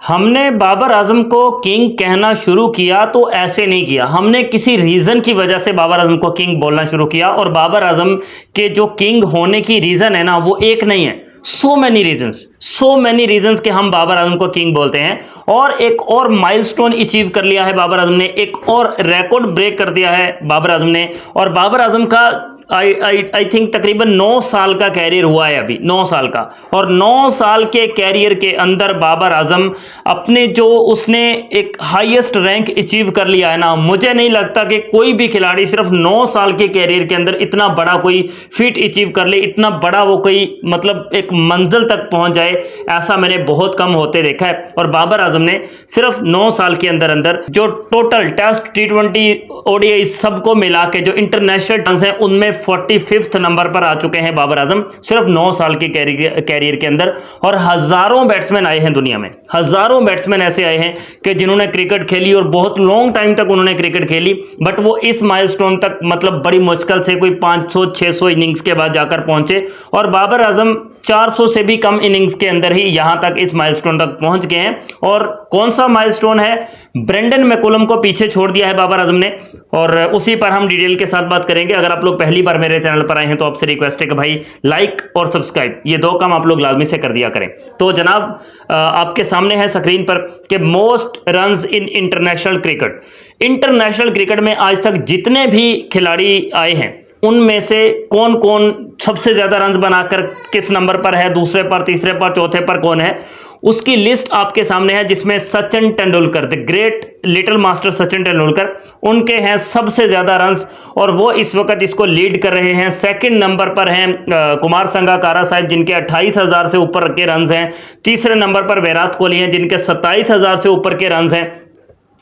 हमने बाबर आजम को किंग कहना शुरू किया तो ऐसे नहीं किया, हमने किसी रीज़न की वजह से बाबर आजम को किंग बोलना शुरू किया। और बाबर आजम के जो किंग होने की रीज़न है ना, वो एक नहीं है, सो मैनी रीजंस के हम बाबर आजम को किंग बोलते हैं। और एक और माइलस्टोन अचीव कर लिया है बाबर आजम ने, एक और रिकॉर्ड ब्रेक कर दिया है बाबर आजम ने। और बाबर आजम का आई थिंक तकरीबन 9 साल का कैरियर हुआ है अभी, 9 साल का। और 9 साल के कैरियर के अंदर बाबर आजम अपने जो उसने एक हाईएस्ट रैंक अचीव कर लिया है ना, मुझे नहीं लगता कि कोई भी खिलाड़ी सिर्फ 9 साल के कैरियर के अंदर इतना बड़ा कोई फीट अचीव कर ले, इतना बड़ा वो कोई मतलब एक मंजिल तक पहुंच जाए, ऐसा मैंने बहुत कम होते देखा है। और बाबर आजम ने सिर्फ 9 साल के अंदर अंदर जो टोटल टेस्ट, T20, ODI सबको मिला के जो इंटरनेशनल टर्न्स हैं उनमें 45th नंबर पर आ चुके हैं बाबर आजम, सिर्फ 9 साल के कैरियर के अंदर। और हजारों बैट्समैन आए हैं दुनिया में, हजारों बैट्समैन ऐसे आए हैं कि जिन्होंने क्रिकेट खेली और बहुत लॉन्ग टाइम तक उन्होंने क्रिकेट खेली, बट वो इस माइलस्टोन तक मतलब बड़ी मुश्किल से कोई 500-600 इनिंग्स के बाद जाकर पहुंचे। और बाबर आजम 400 से भी कम इनिंग्स के अंदर ही यहां तक इस माइलस्टोन तक पहुंच गए हैं। और कौन सा माइलस्टोन है? ब्रेंडन मैकुलम को पीछे छोड़ दिया है बाबर आजम ने, और उसी पर हम डिटेल के साथ बात करेंगे। अगर आप लोग पहली बार मेरे चैनल पर आए हैं तो आपसे रिक्वेस्ट है कि भाई लाइक और सब्सक्राइब, ये 2 काम आप लोग लाजमी से कर दिया करें। तो जनाब आपके सामने है स्क्रीन पर कि most runs in international cricket. International cricket में आज तक जितने भी खिलाड़ी आए हैं उनमें से कौन कौन सबसे ज्यादा रन्स बनाकर किस नंबर पर है, दूसरे पर, तीसरे पर, चौथे पर कौन है, उसकी लिस्ट आपके सामने है। जिसमें Sachin Tendulkar, the great little master Sachin Tendulkar, उनके हैं सबसे ज्यादा रन्स, और वो इस वक्त इसको लीड कर रहे हैं। सेकंड नंबर पर हैं कुमार संगकारा साहब, जिनके 28,000 से ऊपर के रन्स हैं। तीसरे नंबर पर विराट कोहली हैं, जिनके 27,000 से ऊपर के रन्स हैं।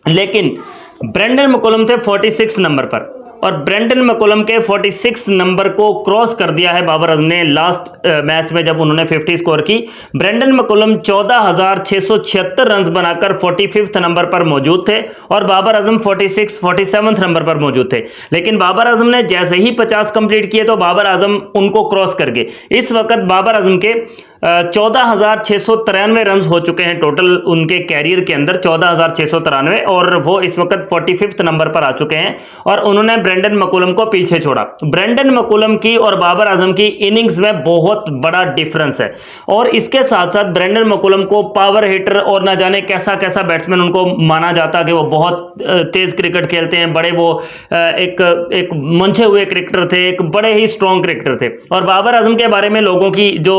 लेकिन ब्रेंडन मैकुलम थे 46 नंबर पर, और ब्रेंडन मैकुलम के 46 नंबर को क्रॉस कर दिया है बाबर आजम ने लास्ट मैच में जब उन्होंने 50 स्कोर की। ब्रेंडन मैकुलम 14,676 रन्स बनाकर 45th नंबर पर मौजूद थे, और बाबर आजम 47th नंबर पर मौजूद थे। लेकिन बाबर आजम ने जैसे ही 50 कंप्लीट किए तो बाबर आजम उनको क्रॉस कर गए। इस वक्त बाबर आजम के 14,693 रन हो चुके हैं टोटल उनके कैरियर के अंदर, 14,693, और वो इस वक्त 45th नंबर पर आ चुके हैं। और उन्होंने ब्रेंडन मैकुलम को पीछे छोड़ा। ब्रेंडन मैकुलम की और बाबर आजम की इनिंग्स में बहुत बड़ा डिफरेंस है। और इसके साथ साथ ब्रेंडन मैकुलम को पावर हिटर और ना जाने कैसा कैसा बैट्समैन उनको माना जाता कि वो बहुत तेज क्रिकेट खेलते हैं, बड़े वो एक मंझे हुए क्रिकेटर थे, एक बड़े ही स्ट्रॉन्ग क्रिकेटर थे। और बाबर आजम के बारे में लोगों की जो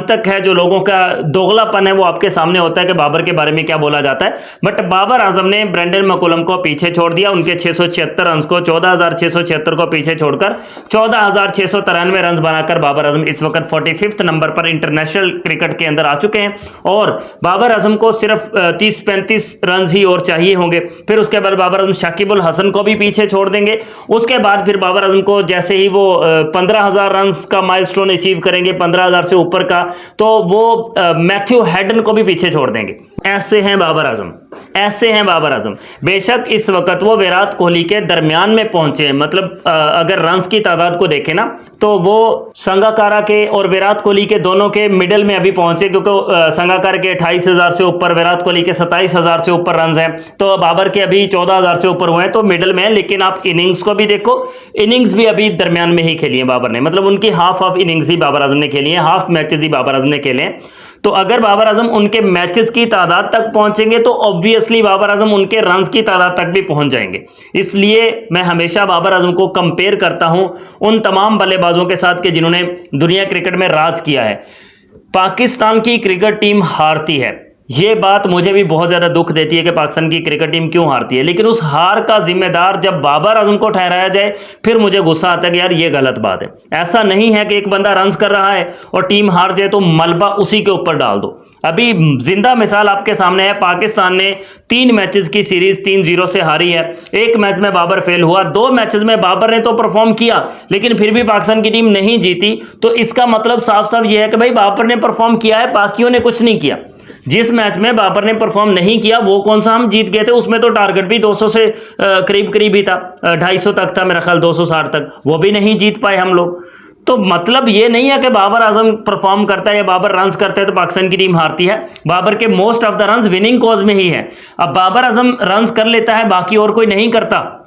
तक है, जो लोगों का दोगलापन है, वो आपके सामने होता है कि बाबर के बारे में क्या बोला जाता है। बट बाबर आजम ने ब्रेंडन मैकुलम को पीछे छोड़ दिया, उनके 676 रन को, 14,676 को पीछे छोड़कर 14,693 रन बनाकर बाबर आजम इस वक्त 45th नंबर पर इंटरनेशनल क्रिकेट के अंदर आ चुके हैं। और बाबर आजम को सिर्फ 30-35 रन ही और चाहिए होंगे, फिर उसके बाद बाबर आजम शाकिब अल हसन को भी पीछे छोड़ देंगे। उसके बाद फिर बाबर आजम को जैसे ही वो 15,000 रन का माइलस्टोन अचीव करेंगे, 15,000 से ऊपर का, तो वो मैथ्यू हेडन को भी पीछे छोड़ देंगे। ऐसे हैं बाबर आजम, ऐसे हैं बाबर आजम। बेशक इस वक्त वो विराट कोहली के दरमियान में पहुंचे हैं, मतलब अगर रन्स की तादाद को देखें ना तो वो संगकारा के और विराट कोहली के दोनों के मिडल में अभी पहुंचे, क्योंकि संगकारा के 28,000 से ऊपर, विराट कोहली के 27,000 से ऊपर रन हैं, तो बाबर के अभी 14,000 से ऊपर हुए हैं, तो मिडल में है। लेकिन आप इनिंग्स को भी देखो, इनिंग्स भी अभी दरमियान में ही खेली है बाबर ने, मतलब उनकी हाफ इनिंग्स ही बाबर आजम ने खेली है, हाफ मैचेस ही बाबर आजम ने खेले हैं। तो अगर बाबर आजम उनके मैचेस की तादाद तक पहुंचेंगे तो ऑब्वियसली बाबर आजम उनके रन्स की तादाद तक भी पहुंच जाएंगे। इसलिए मैं हमेशा बाबर आजम को कंपेयर करता हूं उन तमाम बल्लेबाजों के साथ के जिन्होंने दुनिया क्रिकेट में राज किया है। पाकिस्तान की क्रिकेट टीम हारती है, ये बात मुझे भी बहुत ज्यादा दुख देती है कि पाकिस्तान की क्रिकेट टीम क्यों हारती है, लेकिन उस हार का जिम्मेदार जब बाबर आजम को ठहराया जाए फिर मुझे गुस्सा आता है कि यार ये गलत बात है। ऐसा नहीं है कि एक बंदा रन्स कर रहा है और टीम हार जाए तो मलबा उसी के ऊपर डाल दो। अभी जिंदा मिसाल आपके सामने है, पाकिस्तान ने 3 मैचेस की सीरीज 3-0 से हारी है। एक मैच में बाबर फेल हुआ, 2 मैचेस में बाबर ने तो परफॉर्म किया लेकिन फिर भी पाकिस्तान की टीम नहीं जीती। तो इसका मतलब साफ साफ यह है कि भाई बाबर ने परफॉर्म किया है, बाकियों ने कुछ नहीं किया। जिस मैच में बाबर ने परफॉर्म नहीं किया वो कौन सा हम जीत गए थे, उसमें तो टारगेट भी 200 से करीब करीब ही था, 250 तक था मेरा ख्याल, 260 तक, वो भी नहीं जीत पाए हम लोग। तो मतलब ये नहीं है कि बाबर आजम परफॉर्म करता है या बाबर रन्स करता है तो पाकिस्तान की टीम हारती है। बाबर के most of the runs winning cause में ही है। अब बाबर आजम रन्स कर लेता है, बाकी और कोई नहीं करता,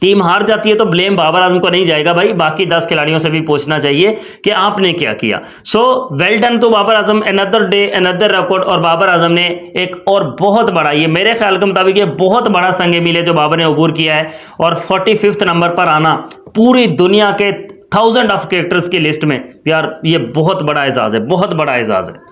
टीम हार जाती है, तो ब्लेम बाबर आजम को नहीं जाएगा भाई, बाकी 10 खिलाड़ियों से भी पूछना चाहिए कि आपने क्या किया। सो वेल डन तो Babar Azam, another day another record. और बाबर आजम ने एक और बहुत बड़ा, ये मेरे ख्याल के मुताबिक ये बहुत बड़ा संग मील है जो बाबर ने अबूर किया है, और 45th नंबर पर आना पूरी दुनिया के 1000 ऑफ क्रिकेटर्स की लिस्ट में, यार ये बहुत बड़ा एजाज है, बहुत बड़ा एजाज है।